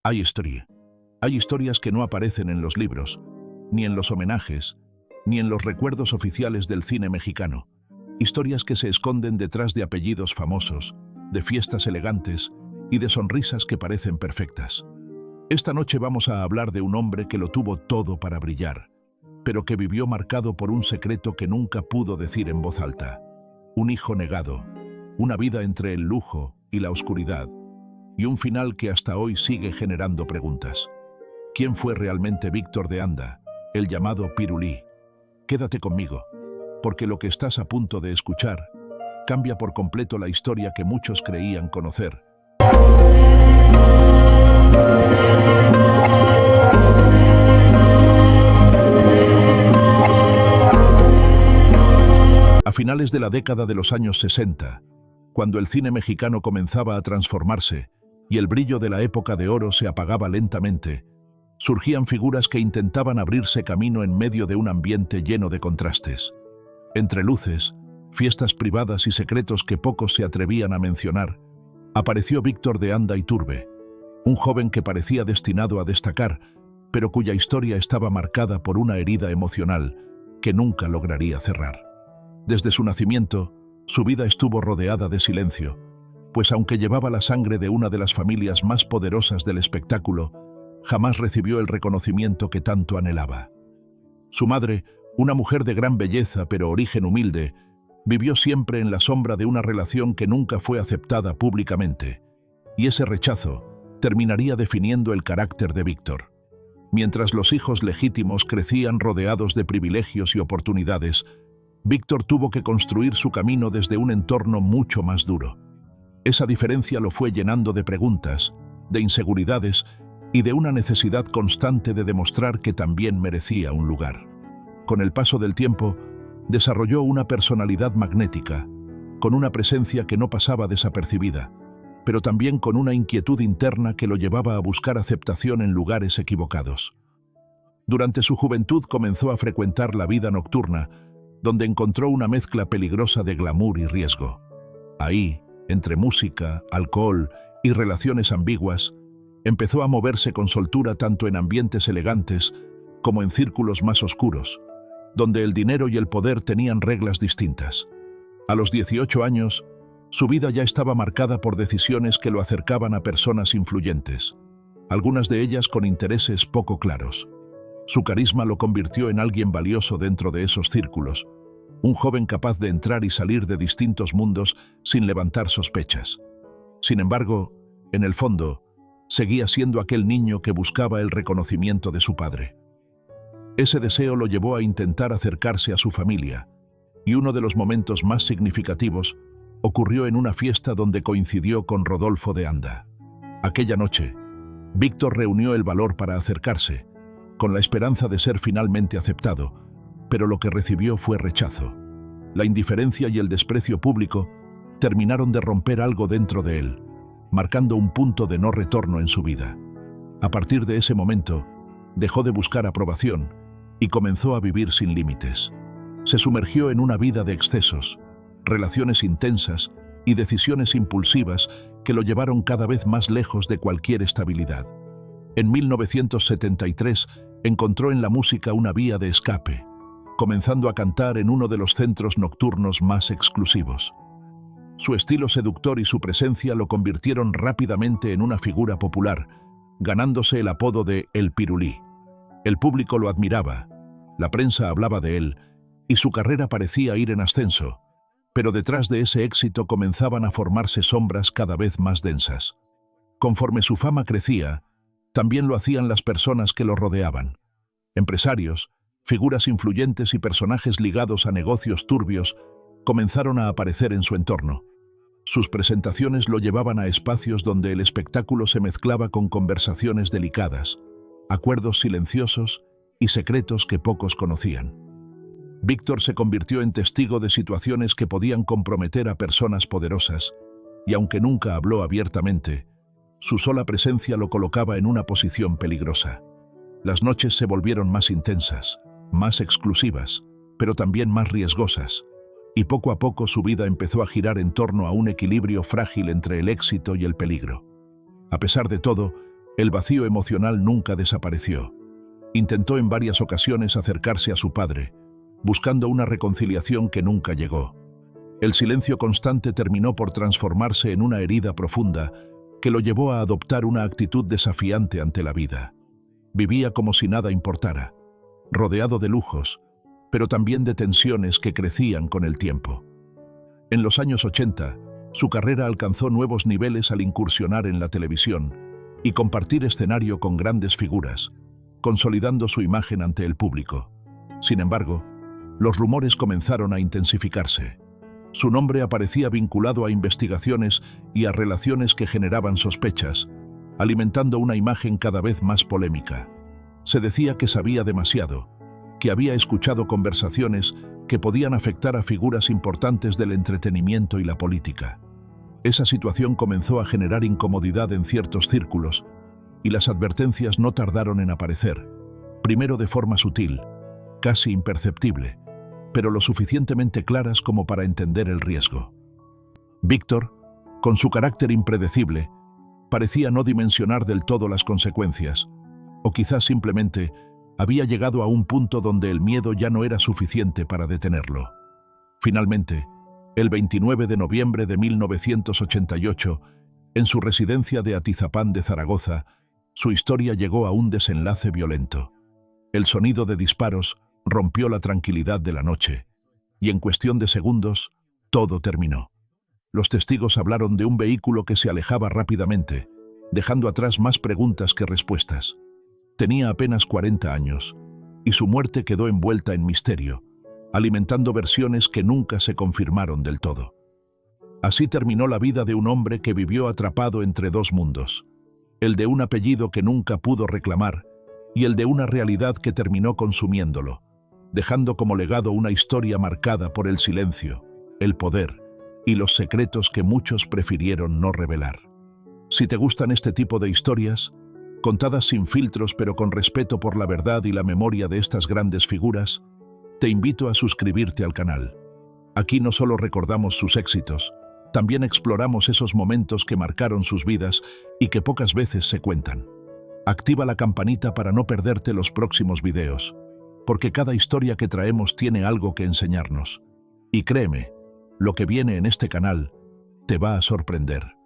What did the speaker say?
Hay historia. Hay historias que no aparecen en los libros, ni en los homenajes, ni en los recuerdos oficiales del cine mexicano. Historias que se esconden detrás de apellidos famosos, de fiestas elegantes y de sonrisas que parecen perfectas. Esta noche vamos a hablar de un hombre que lo tuvo todo para brillar, pero que vivió marcado por un secreto que nunca pudo decir en voz alta. Un hijo negado, una vida entre el lujo y la oscuridad, y un final que hasta hoy sigue generando preguntas. ¿Quién fue realmente Víctor de Anda, el llamado Pirulí? Quédate conmigo, porque lo que estás a punto de escuchar cambia por completo la historia que muchos creían conocer. A finales de la década de los años 60, cuando el cine mexicano comenzaba a transformarse y el brillo de la época de oro se apagaba lentamente, surgían figuras que intentaban abrirse camino en medio de un ambiente lleno de contrastes. Entre luces, fiestas privadas y secretos que pocos se atrevían a mencionar, apareció Víctor de Anda Iturbe, un joven que parecía destinado a destacar, pero cuya historia estaba marcada por una herida emocional que nunca lograría cerrar. Desde su nacimiento, su vida estuvo rodeada de silencio, pues aunque llevaba la sangre de una de las familias más poderosas del espectáculo, jamás recibió el reconocimiento que tanto anhelaba. Su madre, una mujer de gran belleza pero origen humilde, vivió siempre en la sombra de una relación que nunca fue aceptada públicamente, y ese rechazo terminaría definiendo el carácter de Víctor. Mientras los hijos legítimos crecían rodeados de privilegios y oportunidades, Víctor tuvo que construir su camino desde un entorno mucho más duro. Esa diferencia lo fue llenando de preguntas, de inseguridades y de una necesidad constante de demostrar que también merecía un lugar. Con el paso del tiempo, desarrolló una personalidad magnética, con una presencia que no pasaba desapercibida, pero también con una inquietud interna que lo llevaba a buscar aceptación en lugares equivocados. Durante su juventud comenzó a frecuentar la vida nocturna, donde encontró una mezcla peligrosa de glamour y riesgo. Ahí, entre música, alcohol y relaciones ambiguas, empezó a moverse con soltura tanto en ambientes elegantes como en círculos más oscuros, donde el dinero y el poder tenían reglas distintas. A los 18 años, su vida ya estaba marcada por decisiones que lo acercaban a personas influyentes, algunas de ellas con intereses poco claros. Su carisma lo convirtió en alguien valioso dentro de esos círculos, un joven capaz de entrar y salir de distintos mundos sin levantar sospechas. Sin embargo, en el fondo, seguía siendo aquel niño que buscaba el reconocimiento de su padre. Ese deseo lo llevó a intentar acercarse a su familia, y uno de los momentos más significativos ocurrió en una fiesta donde coincidió con Rodolfo de Anda. Aquella noche, Víctor reunió el valor para acercarse, con la esperanza de ser finalmente aceptado, pero lo que recibió fue rechazo. La indiferencia y el desprecio público terminaron de romper algo dentro de él, marcando un punto de no retorno en su vida. A partir de ese momento, dejó de buscar aprobación y comenzó a vivir sin límites. Se sumergió en una vida de excesos, relaciones intensas y decisiones impulsivas que lo llevaron cada vez más lejos de cualquier estabilidad. En 1973 encontró en la música una vía de escape, comenzando a cantar en uno de los centros nocturnos más exclusivos. Su estilo seductor y su presencia lo convirtieron rápidamente en una figura popular, ganándose el apodo de El Pirulí. El público lo admiraba, la prensa hablaba de él, y su carrera parecía ir en ascenso, pero detrás de ese éxito comenzaban a formarse sombras cada vez más densas. Conforme su fama crecía, también lo hacían las personas que lo rodeaban. Empresarios, figuras influyentes y personajes ligados a negocios turbios comenzaron a aparecer en su entorno. Sus presentaciones lo llevaban a espacios donde el espectáculo se mezclaba con conversaciones delicadas, acuerdos silenciosos y secretos que pocos conocían. Víctor se convirtió en testigo de situaciones que podían comprometer a personas poderosas, y aunque nunca habló abiertamente, su sola presencia lo colocaba en una posición peligrosa. Las noches se volvieron más intensas, más exclusivas, pero también más riesgosas, y poco a poco su vida empezó a girar en torno a un equilibrio frágil entre el éxito y el peligro. A pesar de todo, El vacío emocional nunca desapareció. Intentó en varias ocasiones acercarse a su padre, buscando una reconciliación que nunca llegó. El silencio constante terminó por transformarse en una herida profunda que lo llevó a adoptar una actitud desafiante ante la vida. Vivía como si nada importara, rodeado de lujos, pero también de tensiones que crecían con el tiempo. En los años 80, su carrera alcanzó nuevos niveles al incursionar en la televisión y compartir escenario con grandes figuras, consolidando su imagen ante el público. Sin embargo, los rumores comenzaron a intensificarse. Su nombre aparecía vinculado a investigaciones y a relaciones que generaban sospechas, alimentando una imagen cada vez más polémica. Se decía que sabía demasiado, que había escuchado conversaciones que podían afectar a figuras importantes del entretenimiento y la política. Esa situación comenzó a generar incomodidad en ciertos círculos, y las advertencias no tardaron en aparecer, primero de forma sutil, casi imperceptible, pero lo suficientemente claras como para entender el riesgo. Víctor, con su carácter impredecible, parecía no dimensionar del todo las consecuencias, o quizás simplemente había llegado a un punto donde el miedo ya no era suficiente para detenerlo. Finalmente, el 29 de noviembre de 1988, en su residencia de Atizapán de Zaragoza, su historia llegó a un desenlace violento. El sonido de disparos rompió la tranquilidad de la noche, y en cuestión de segundos, todo terminó. Los testigos hablaron de un vehículo que se alejaba rápidamente, dejando atrás más preguntas que respuestas. Tenía apenas 40 años, y su muerte quedó envuelta en misterio, alimentando versiones que nunca se confirmaron del todo. Así terminó la vida de un hombre que vivió atrapado entre dos mundos, el de un apellido que nunca pudo reclamar y el de una realidad que terminó consumiéndolo, dejando como legado una historia marcada por el silencio, el poder y los secretos que muchos prefirieron no revelar. Si te gustan este tipo de historias, contadas sin filtros pero con respeto por la verdad y la memoria de estas grandes figuras, te invito a suscribirte al canal. Aquí no solo recordamos sus éxitos, también exploramos esos momentos que marcaron sus vidas y que pocas veces se cuentan. Activa la campanita para no perderte los próximos videos, porque cada historia que traemos tiene algo que enseñarnos. Y créeme, lo que viene en este canal te va a sorprender.